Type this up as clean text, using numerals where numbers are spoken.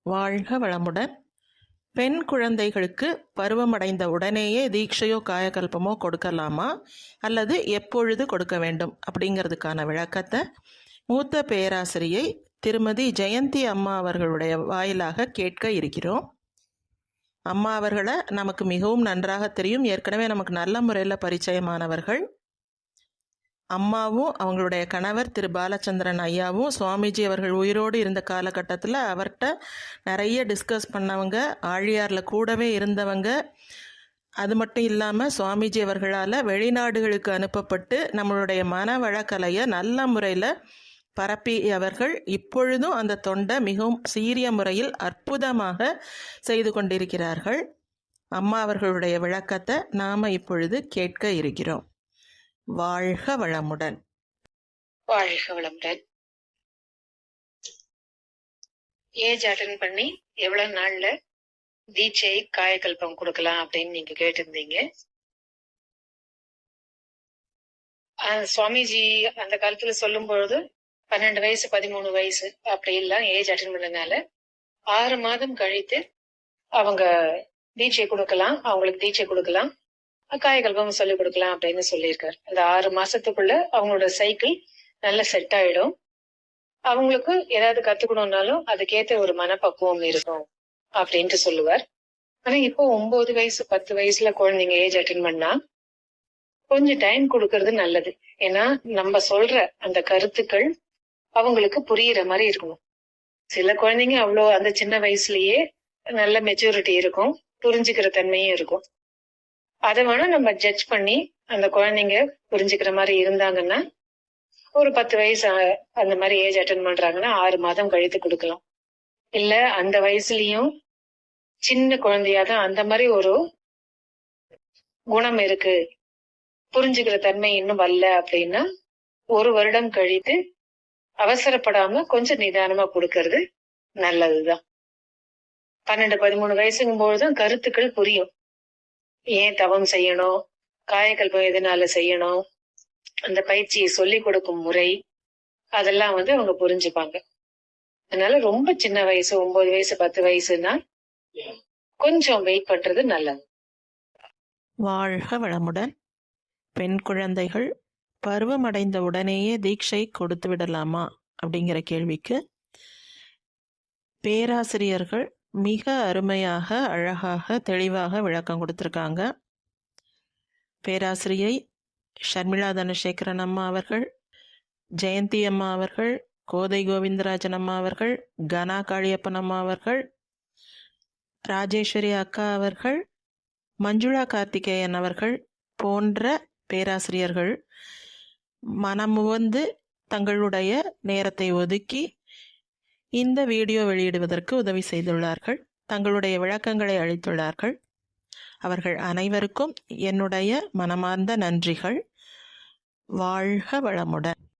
வாழ்க வளமுடன். பெண் குழந்தைகளுக்கு பருவமடைந்த உடனேயே தீட்சையோ காயகல்பமோ கொடுக்கலாமா அல்லது எப்பொழுது கொடுக்க வேண்டும் அப்படிங்கிறதுக்கான விளக்கத்தை மூத்த பேராசிரியை திருமதி ஜெயந்தி அம்மா அவர்களுடைய வாயிலாக கேட்க இருக்கிறோம். அம்மா அவர்களை நமக்கு மிகவும் நன்றாக தெரியும். ஏற்கனவே நமக்கு நல்ல முறையில் பரிச்சயமானவர்கள். அம்மாவும் அவங்களுடைய கணவர் திரு பாலச்சந்திரன் ஐயாவும் சுவாமிஜி அவர்கள் உயிரோடு இருந்த காலகட்டத்தில் அவர்கிட்ட நிறைய டிஸ்கஸ் பண்ணவங்க, ஆழியாரில் கூடவே இருந்தவங்க. அது மட்டும் இல்லாமல் சுவாமிஜி அவர்களால் வெளிநாடுகளுக்கு அனுப்பப்பட்டு நம்மளுடைய மனவளக்கலையை நல்ல முறையில் பரப்பியவர்கள். இப்பொழுதும் அந்த தொண்டை மிகவும் சீரிய முறையில் அற்புதமாக செய்து கொண்டிருக்கிறார்கள். அம்மா அவர்களுடைய விளக்கத்தை நாம் இப்பொழுது கேட்க இருக்கிறோம். வாழ்க வளமுடன். வாழ்க வளமுடன். ஏஜ் அட்டன் பண்ணி எவ்வளவு நாள்ல தீட்சை காயகல்பம் கொடுக்கலாம் அப்படின்னு நீங்க கேட்டிருந்தீங்க. சுவாமிஜி அந்த காலத்துல சொல்லும் பொழுது 12 வயசு 13 வயசு அப்படி எல்லாம் ஏஜ் அட்டன் பண்ணதுனால 6 மாதம் கழித்து அவங்க தீட்சை கொடுக்கலாம், அவங்களுக்கு தீட்சை கொடுக்கலாம், காயகல்பம் சொல்லிக் கொடுக்கலாம் அப்படின்னு சொல்லியிருக்காரு. அந்த 6 மாசத்துக்குள்ள அவங்களோட சைக்கிள் நல்லா செட் ஆயிடும். அவங்களுக்கு ஏதாவது கத்துக்கணும்னாலும் அதுக்கேற்ற ஒரு மனப்பக்குவம் இருக்கும் அப்படின்ட்டு சொல்லுவார். ஆனா இப்போ 9 வயசு 10 வயசுல குழந்தைங்க ஏஜ் அட்டன் பண்ணா கொஞ்சம் டைம் கொடுக்கறது நல்லது. ஏன்னா நம்ம சொல்ற அந்த கருத்துக்கள் அவங்களுக்கு புரியுற மாதிரி இருக்கணும். சில குழந்தைங்க அவ்வளோ அந்த சின்ன வயசுலயே நல்ல மெச்சூரிட்டி இருக்கும், புரிஞ்சுக்கிற தன்மையும் இருக்கும். அதை வேணா நம்ம ஜட்ஜ் பண்ணி அந்த குழந்தைங்க புரிஞ்சுக்கிற மாதிரி இருந்தாங்கன்னா ஒரு 10 வயசு அந்த மாதிரி ஏஜ் அட்டன் பண்றாங்கன்னா 6 மாதம் கழித்து கொடுக்கலாம். இல்ல அந்த வயசுலயும் சின்ன குழந்தையாதான் அந்த மாதிரி ஒரு குணம் இருக்கு, புரிஞ்சுக்கிற தன்மை இன்னும் வரல அப்படின்னா 1 வருடம் கழித்து அவசரப்படாம கொஞ்சம் நிதானமா கொடுக்கறது நல்லதுதான். 12-13 வயசுங்கும் போதுதான் கருத்துக்கள் புரியும். ஏன் தவம் செய்யணும், காயகல்பம் எதனால செய்யணும், அந்த பயிற்சியை சொல்லி கொடுக்கும் முறை அதெல்லாம் அவங்க புரிஞ்சுப்பாங்க. அதனால ரொம்ப சின்ன வயசு 9 வயசு 10 வயசுன்னா கொஞ்சம் வெயிட் பண்றது நல்லது. வாழ்க வளமுடன். பெண் குழந்தைகள் பருவமடைந்த உடனேயே தீட்சை கொடுத்து விடலாமா அப்படிங்கிற கேள்விக்கு பேராசிரியர்கள் மிக அருமையாக, அழகாக, தெளிவாக விளக்கம் கொடுத்துருக்காங்க. பேராசிரியை ஷர்மிளா தனசேகரன் அம்மா அவர்கள், ஜெயந்தி அம்மா அவர்கள், கோதை கோவிந்தராஜன் அம்மா அவர்கள், கனா காளியப்பன் அம்மா அவர்கள், ராஜேஸ்வரி அக்கா அவர்கள், மஞ்சுளா கார்த்திகேயன் அவர்கள் போன்ற பேராசிரியர்கள் மனமுவந்து தங்களுடைய நேரத்தை ஒதுக்கி இந்த வீடியோ வெளியிடுவதற்கு உதவி செய்துள்ளார்கள். தங்களுடைய விளக்கங்களை அளித்துள்ளார்கள். அவர்கள் அனைவருக்கும் என்னுடைய மனமார்ந்த நன்றிகள். வாழ்க வளமுடன்.